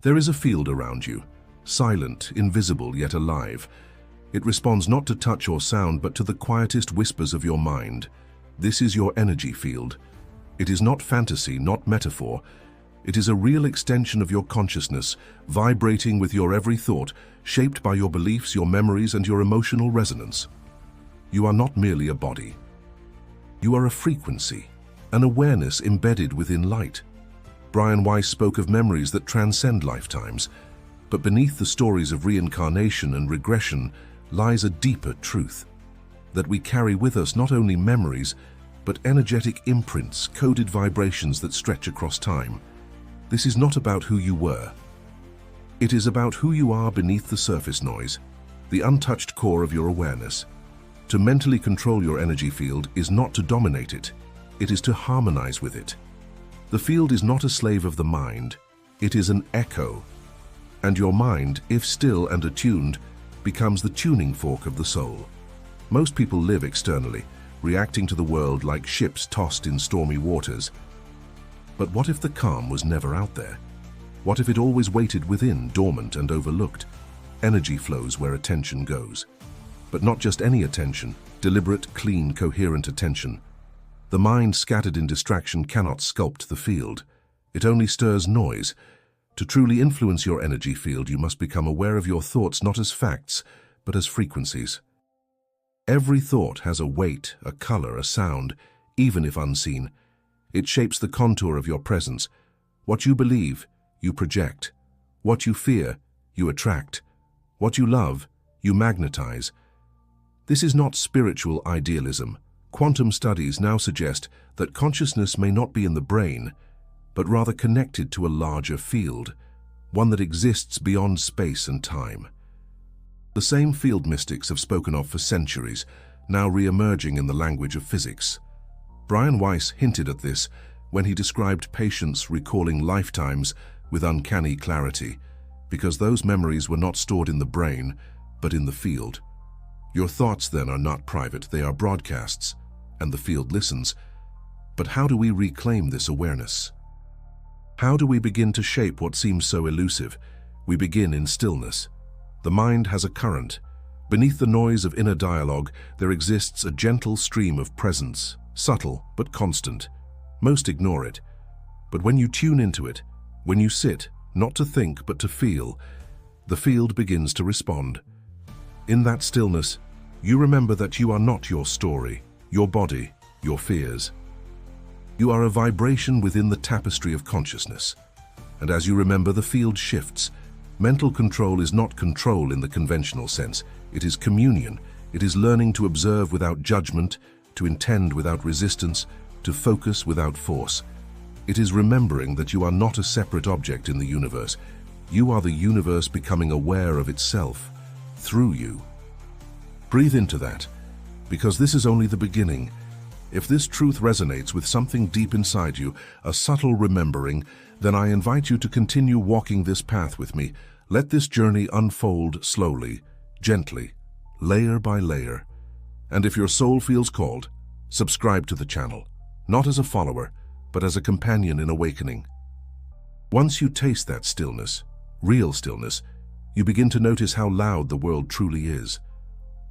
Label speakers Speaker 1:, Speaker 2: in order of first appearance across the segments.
Speaker 1: There is a field around you, silent, invisible, yet alive. It responds not to touch or sound, but to the quietest whispers of your mind. This is your energy field. It is not fantasy, not metaphor. It is a real extension of your consciousness, vibrating with your every thought, shaped by your beliefs, your memories, and your emotional resonance. You are not merely a body. You are a frequency, an awareness embedded within light. Weiss spoke of memories that transcend lifetimes, but beneath the stories of reincarnation and regression lies a deeper truth, that we carry with us not only memories, but energetic imprints, coded vibrations that stretch across time. This is not about who you were. It is about who you are beneath the surface noise, the untouched core of your awareness. To mentally control your energy field is not to dominate it, it is to harmonize with it. The field is not a slave of the mind, it is an echo. And your mind, if still and attuned, becomes the tuning fork of the soul. Most people live externally, reacting to the world like ships tossed in stormy waters. But what if the calm was never out there? What if it always waited within, dormant and overlooked? Energy flows where attention goes. But not just any attention, deliberate, clean, coherent attention. The mind scattered in distraction cannot sculpt the field. It only stirs noise. To truly influence your energy field, you must become aware of your thoughts not as facts, but as frequencies. Every thought has a weight, a color, a sound, even if unseen. It shapes the contour of your presence. What you believe, you project. What you fear, you attract. What you love, you magnetize. This is not spiritual idealism. Quantum studies now suggest that consciousness may not be in the brain, but rather connected to a larger field, one that exists beyond space and time. The same field mystics have spoken of for centuries, now re-emerging in the language of physics. Weiss hinted at this when he described patients recalling lifetimes with uncanny clarity, because those memories were not stored in the brain, but in the field. Your thoughts then are not private, they are broadcasts, and the field listens. But how do we reclaim this awareness? How do we begin to shape what seems so elusive? We begin in stillness. The mind has a current. Beneath the noise of inner dialogue, there exists a gentle stream of presence, subtle but constant. Most ignore it. But when you tune into it, when you sit, not to think but to feel, the field begins to respond. In that stillness, you remember that you are not your story, your body, your fears. You are a vibration within the tapestry of consciousness. And as you remember, the field shifts. Mental control is not control in the conventional sense. It is communion. It is learning to observe without judgment, to intend without resistance, to focus without force. It is remembering that you are not a separate object in the universe. You are the universe becoming aware of itself through you. Breathe into that, because this is only the beginning. If this truth resonates with something deep inside you, a subtle remembering, then I invite you to continue walking this path with me. Let this journey unfold slowly, gently, layer by layer. And if your soul feels called, subscribe to the channel, not as a follower, but as a companion in awakening. Once you taste that stillness, real stillness, you begin to notice how loud the world truly is.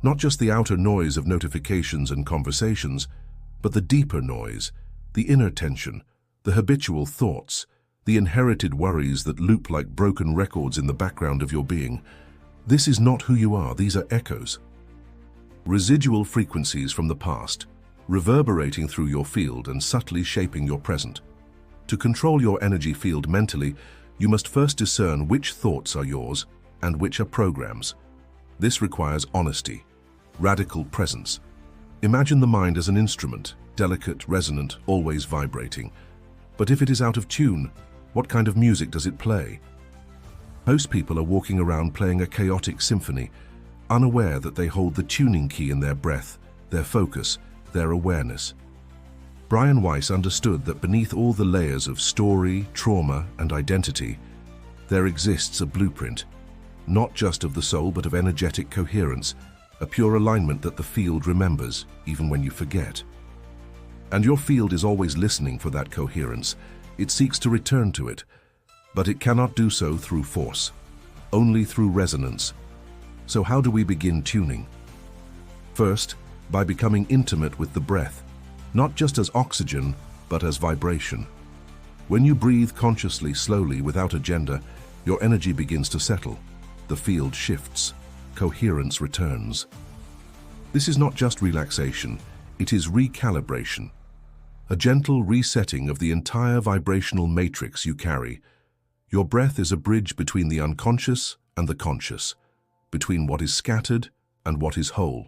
Speaker 1: Not just the outer noise of notifications and conversations, but the deeper noise, the inner tension, the habitual thoughts, the inherited worries that loop like broken records in the background of your being. This is not who you are, these are echoes. Residual frequencies from the past, reverberating through your field and subtly shaping your present. To control your energy field mentally, you must first discern which thoughts are yours and which are programs. This requires honesty, radical presence. Imagine the mind as an instrument, delicate, resonant, always vibrating. But if it is out of tune, what kind of music does it play? Most people are walking around playing a chaotic symphony, unaware that they hold the tuning key in their breath, their focus, their awareness. Weiss understood that beneath all the layers of story, trauma, and identity, there exists a blueprint, not just of the soul but of energetic coherence, a pure alignment that the field remembers, even when you forget. And your field is always listening for that coherence. It seeks to return to it. But it cannot do so through force, only through resonance. So how do we begin tuning? First, by becoming intimate with the breath, not just as oxygen, but as vibration. When you breathe consciously, slowly, without agenda, your energy begins to settle. The field shifts. Coherence returns. This is not just relaxation, it is recalibration. A gentle resetting of the entire vibrational matrix you carry. Your breath is a bridge between the unconscious and the conscious, between what is scattered and what is whole.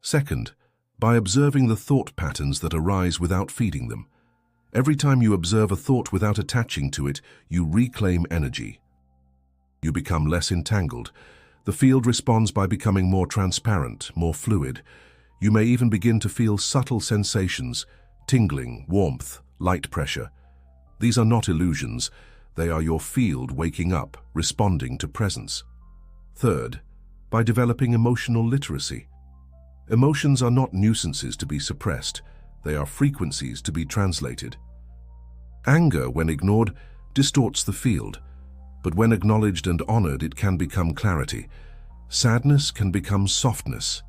Speaker 1: Second, by observing the thought patterns that arise without feeding them. Every time you observe a thought without attaching to it, you reclaim energy. You become less entangled. The field responds by becoming more transparent, more fluid. You may even begin to feel subtle sensations, tingling, warmth, light pressure. These are not illusions. They are your field waking up, responding to presence. Third, by developing emotional literacy. Emotions are not nuisances to be suppressed. They are frequencies to be translated. Anger, when ignored, distorts the field. But when acknowledged and honored, it can become clarity. Sadness can become softness.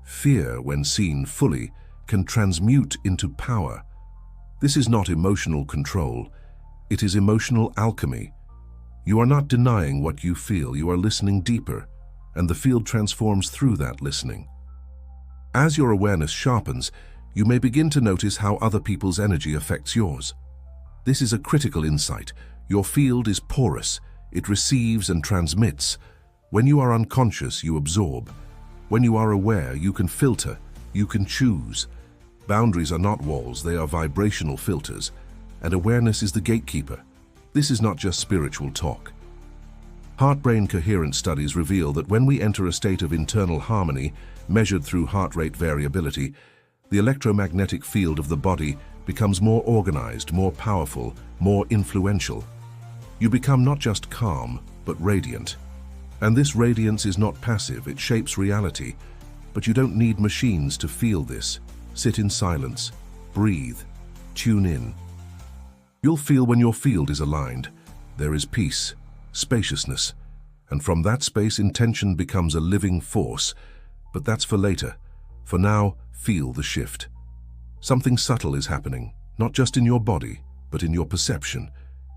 Speaker 1: Fear, when seen fully, can transmute into power. This is not emotional control. It is emotional alchemy. You are not denying what you feel, you are listening deeper, and the field transforms through that listening. As your awareness sharpens, you may begin to notice how other people's energy affects yours. This is a critical insight. Your field is porous. It receives and transmits. When you are unconscious, you absorb. When you are aware, you can filter. You can choose. Boundaries are not walls, they are vibrational filters. And awareness is the gatekeeper. This is not just spiritual talk. Heart-brain coherence studies reveal that when we enter a state of internal harmony, measured through heart rate variability, the electromagnetic field of the body becomes more organized, more powerful, more influential. You become not just calm, but radiant. And this radiance is not passive, it shapes reality. But you don't need machines to feel this. Sit in silence, breathe, tune in. You'll feel when your field is aligned. There is peace, spaciousness, and from that space intention becomes a living force. But that's for later. For now, feel the shift. Something subtle is happening, not just in your body, but in your perception.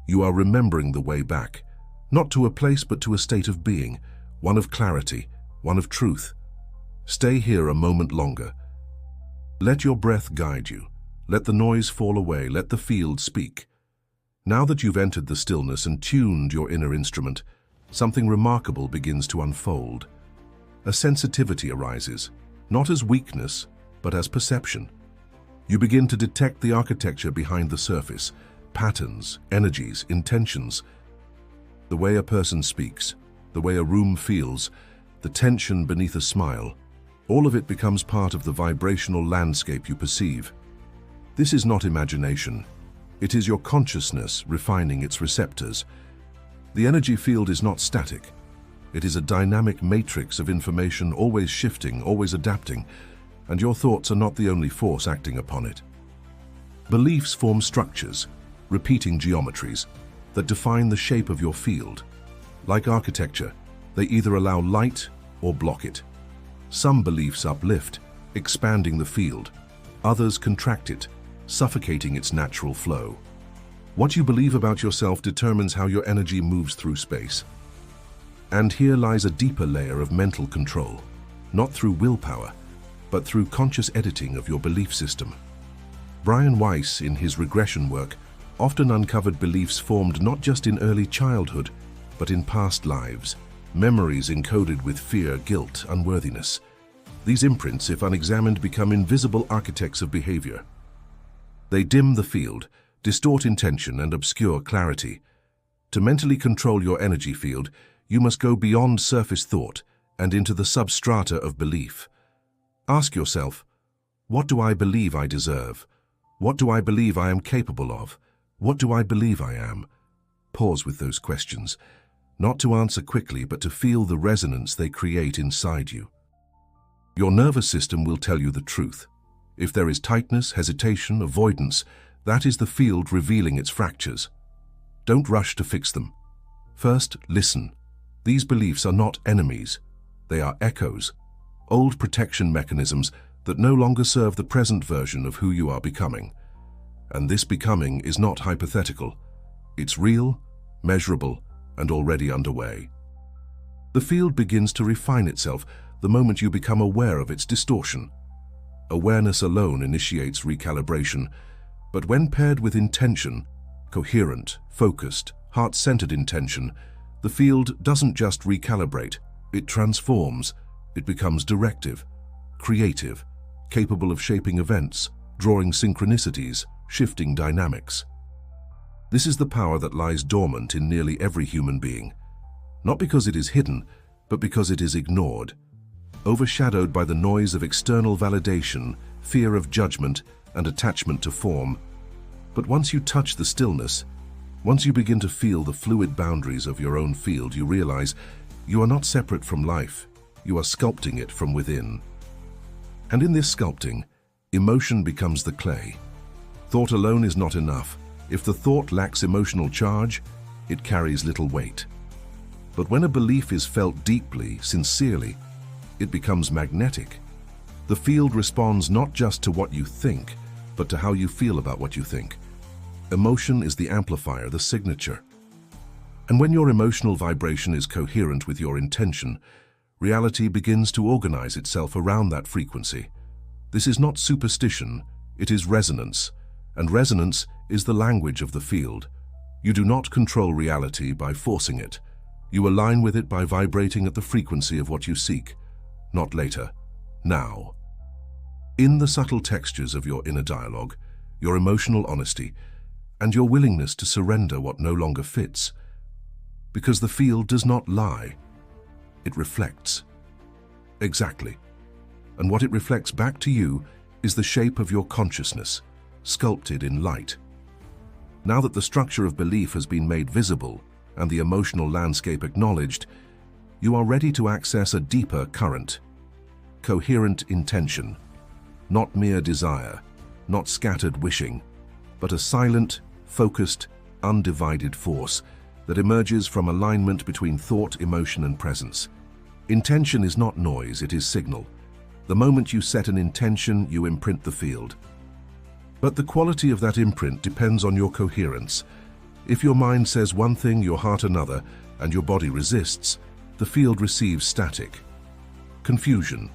Speaker 1: You are remembering the way back, not to a place but to a state of being, one of clarity, one of truth. Stay here a moment longer. Let your breath guide you. Let the noise fall away, let the field speak. Now that you've entered the stillness and tuned your inner instrument, something remarkable begins to unfold. A sensitivity arises, not as weakness, but as perception. You begin to detect the architecture behind the surface, patterns, energies, intentions. The way a person speaks, the way a room feels, the tension beneath a smile, all of it becomes part of the vibrational landscape you perceive. This is not imagination. It is your consciousness refining its receptors. The energy field is not static. It is a dynamic matrix of information, always shifting, always adapting, and your thoughts are not the only force acting upon it. Beliefs form structures, repeating geometries, that define the shape of your field. Like architecture, they either allow light or block it. Some beliefs uplift, expanding the field. Others contract it, suffocating its natural flow. What you believe about yourself determines how your energy moves through space. And here lies a deeper layer of mental control, not through willpower, but through conscious editing of your belief system. Weiss, in his regression work, often uncovered beliefs formed not just in early childhood, but in past lives, memories encoded with fear, guilt, unworthiness. These imprints, if unexamined, become invisible architects of behavior. They dim the field, distort intention, and obscure clarity. To mentally control your energy field, you must go beyond surface thought and into the substrata of belief. Ask yourself, what do I believe I deserve? What do I believe I am capable of? What do I believe I am? Pause with those questions, not to answer quickly, but to feel the resonance they create inside you. Your nervous system will tell you the truth. If there is tightness, hesitation, avoidance, that is the field revealing its fractures. Don't rush to fix them. First, listen. These beliefs are not enemies. They are echoes, old protection mechanisms that no longer serve the present version of who you are becoming. And this becoming is not hypothetical. It's real, measurable, and already underway. The field begins to refine itself the moment you become aware of its distortion. Awareness alone initiates recalibration, but when paired with intention, coherent, focused, heart-centered intention, the field doesn't just recalibrate, it transforms. It becomes directive, creative, capable of shaping events, drawing synchronicities, shifting dynamics. This is the power that lies dormant in nearly every human being, not because it is hidden, but because it is ignored, overshadowed by the noise of external validation, fear of judgment, and attachment to form. But once you touch the stillness, once you begin to feel the fluid boundaries of your own field, you realize you are not separate from life, you are sculpting it from within. And in this sculpting, emotion becomes the clay. Thought alone is not enough. If the thought lacks emotional charge, it carries little weight. But when a belief is felt deeply, sincerely, it becomes magnetic. The field responds not just to what you think, but to how you feel about what you think. Emotion is the amplifier, the signature. And when your emotional vibration is coherent with your intention, reality begins to organize itself around that frequency. This is not superstition, it is resonance, and resonance is the language of the field. You do not control reality by forcing it. You align with it by vibrating at the frequency of what you seek, not later, now. In the subtle textures of your inner dialogue, your emotional honesty, and your willingness to surrender what no longer fits, because the field does not lie, it reflects. Exactly. And what it reflects back to you is the shape of your consciousness, sculpted in light. Now that the structure of belief has been made visible and the emotional landscape acknowledged, you are ready to access a deeper current, coherent intention, not mere desire, not scattered wishing, but a silent, focused, undivided force that emerges from alignment between thought, emotion, and presence. Intention is not noise, it is signal. The moment you set an intention, you imprint the field. But the quality of that imprint depends on your coherence. If your mind says one thing, your heart another, and your body resists, the field receives static, confusion,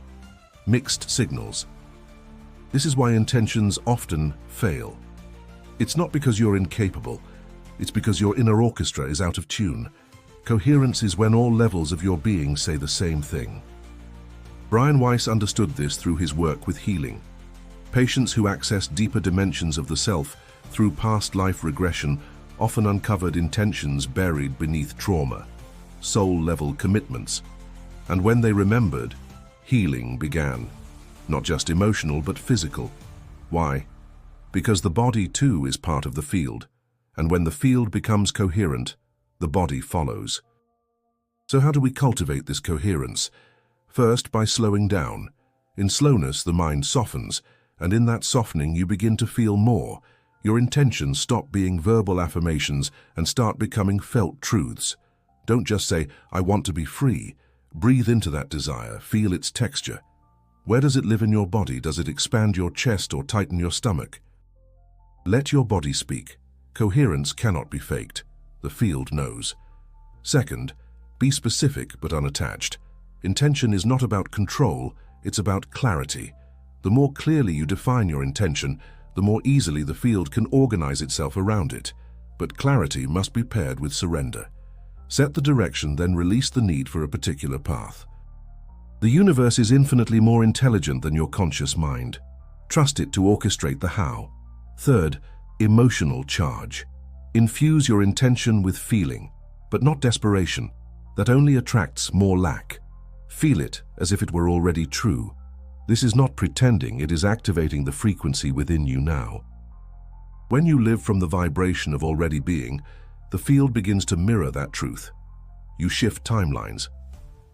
Speaker 1: mixed signals. This is why intentions often fail. It's not because you're incapable, it's because your inner orchestra is out of tune. Coherence is when all levels of your being say the same thing. Weiss understood this through his work with healing. Patients who accessed deeper dimensions of the self through past life regression often uncovered intentions buried beneath trauma, soul-level commitments. And when they remembered, healing began. Not just emotional, but physical. Why? Because the body too is part of the field, and when the field becomes coherent, the body follows. So how do we cultivate this coherence? First, by slowing down. In slowness, the mind softens, and in that softening you begin to feel more. Your intentions stop being verbal affirmations and start becoming felt truths. Don't just say, "I want to be free." Breathe into that desire, feel its texture. Where does it live in your body? Does it expand your chest or tighten your stomach? Let your body speak. Coherence cannot be faked. The field knows. Second, be specific but unattached. Intention is not about control, it's about clarity. The more clearly you define your intention, the more easily the field can organize itself around it. But clarity must be paired with surrender. Set the direction, then release the need for a particular path. The universe is infinitely more intelligent than your conscious mind. Trust it to orchestrate the how. Third, emotional charge. Infuse your intention with feeling, but not desperation. That only attracts more lack. Feel it as if it were already true. This is not pretending, it is activating the frequency within you now. When you live from the vibration of already being, the field begins to mirror that truth. You shift timelines.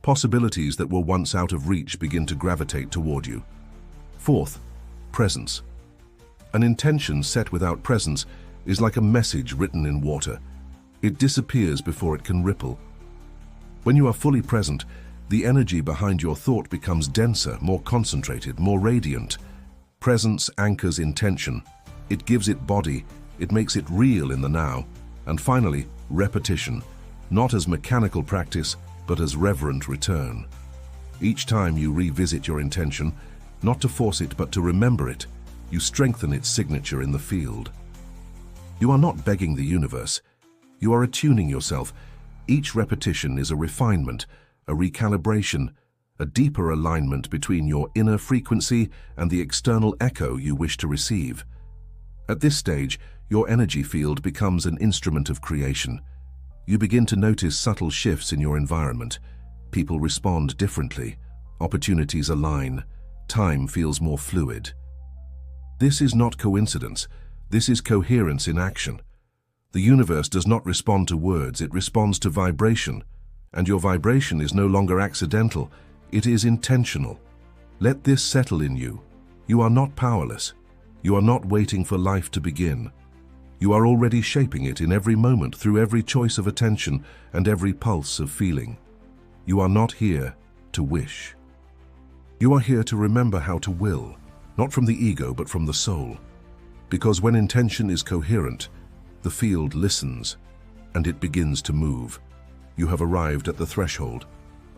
Speaker 1: Possibilities that were once out of reach begin to gravitate toward you. Fourth, presence. An intention set without presence is like a message written in water. It disappears before it can ripple. When you are fully present, the energy behind your thought becomes denser, more concentrated, more radiant. Presence anchors intention. It gives it body. It makes it real in the now. And finally, repetition, not as mechanical practice, but as reverent return. Each time you revisit your intention, not to force it, but to remember it, you strengthen its signature in the field. You are not begging the universe. You are attuning yourself. Each repetition is a refinement, a recalibration, a deeper alignment between your inner frequency and the external echo you wish to receive. At this stage, your energy field becomes an instrument of creation. You begin to notice subtle shifts in your environment. People respond differently. Opportunities align. Time feels more fluid. This is not coincidence. This is coherence in action. The universe does not respond to words, it responds to vibration. And your vibration is no longer accidental, it is intentional. Let this settle in you. You are not powerless. You are not waiting for life to begin. You are already shaping it in every moment through every choice of attention and every pulse of feeling. You are not here to wish. You are here to remember how to will, not from the ego but from the soul. Because when intention is coherent, the field listens and it begins to move. You have arrived at the threshold.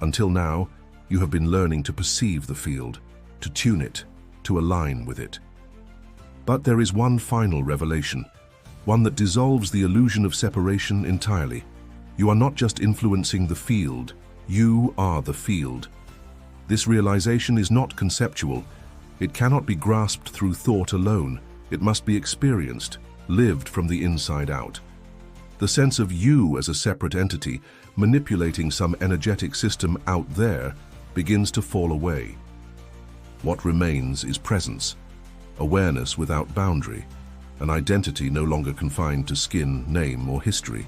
Speaker 1: Until now, you have been learning to perceive the field, to tune it, to align with it. But there is one final revelation, one that dissolves the illusion of separation entirely. You are not just influencing the field, you are the field. This realization is not conceptual. It cannot be grasped through thought alone. It must be experienced, lived from the inside out. The sense of you as a separate entity, manipulating some energetic system out there, begins to fall away. What remains is presence, awareness without boundary, an identity no longer confined to skin, name, or history.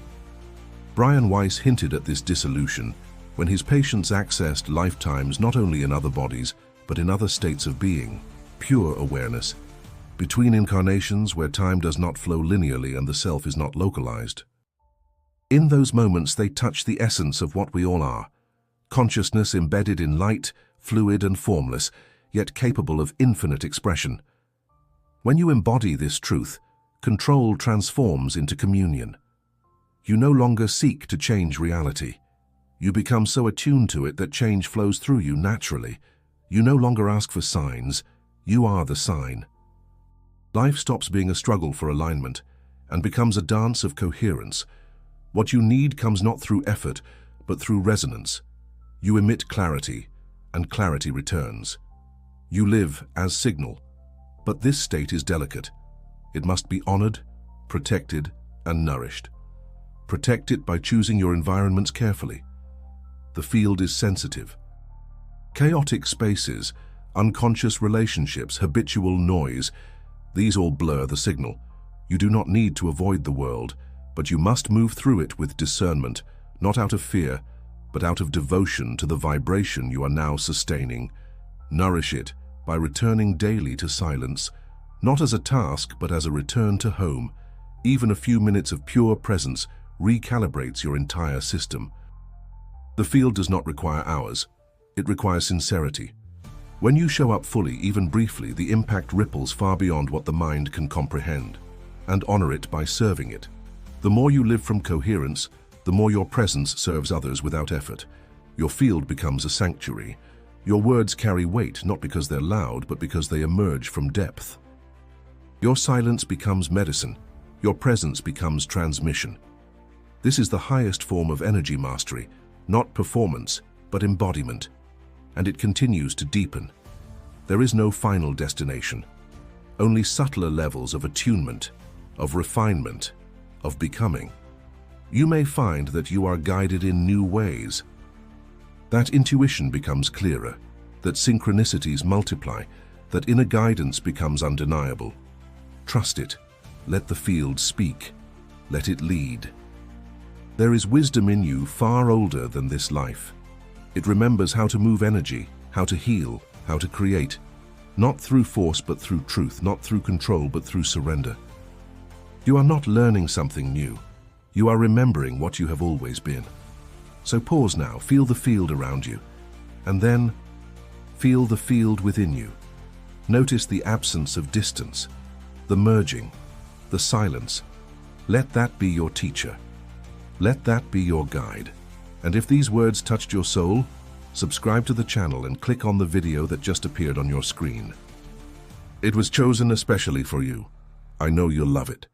Speaker 1: Brian Weiss hinted at this dissolution when his patients accessed lifetimes not only in other bodies, but in other states of being, pure awareness, between incarnations where time does not flow linearly and the self is not localized. In those moments they touch the essence of what we all are, consciousness embedded in light, fluid and formless, yet capable of infinite expression. When you embody this truth, control transforms into communion. You no longer seek to change reality. You become so attuned to it that change flows through you naturally. You no longer ask for signs, you are the sign. Life stops being a struggle for alignment and becomes a dance of coherence. What you need comes not through effort, but through resonance. You emit clarity, and clarity returns. You live as signal, but this state is delicate. It must be honored, protected, and nourished. Protect it by choosing your environments carefully. The field is sensitive. Chaotic spaces, unconscious relationships, habitual noise, these all blur the signal. You do not need to avoid the world, but you must move through it with discernment, not out of fear, but out of devotion to the vibration you are now sustaining. Nourish it by returning daily to silence, not as a task, but as a return to home. Even a few minutes of pure presence recalibrates your entire system. The field does not require hours. It requires sincerity. When you show up fully, even briefly, the impact ripples far beyond what the mind can comprehend. And honor it by serving it. The more you live from coherence, the more your presence serves others without effort. Your field becomes a sanctuary. Your words carry weight not because they're loud, but because they emerge from depth. Your silence becomes medicine. Your presence becomes transmission. This is the highest form of energy mastery, not performance, but embodiment. And it continues to deepen. There is no final destination, only subtler levels of attunement, of refinement, of becoming. You may find that you are guided in new ways. That intuition becomes clearer, that synchronicities multiply, that inner guidance becomes undeniable. Trust it. Let the field speak. Let it lead. There is wisdom in you far older than this life. It remembers how to move energy, how to heal, how to create, not through force but through truth, not through control but through surrender. You are not learning something new. You are remembering what you have always been. So pause now, feel the field around you, and then feel the field within you. Notice the absence of distance, the merging, the silence. Let that be your teacher. Let that be your guide. And if these words touched your soul, subscribe to the channel and click on the video that just appeared on your screen. It was chosen especially for you. I know you'll love it.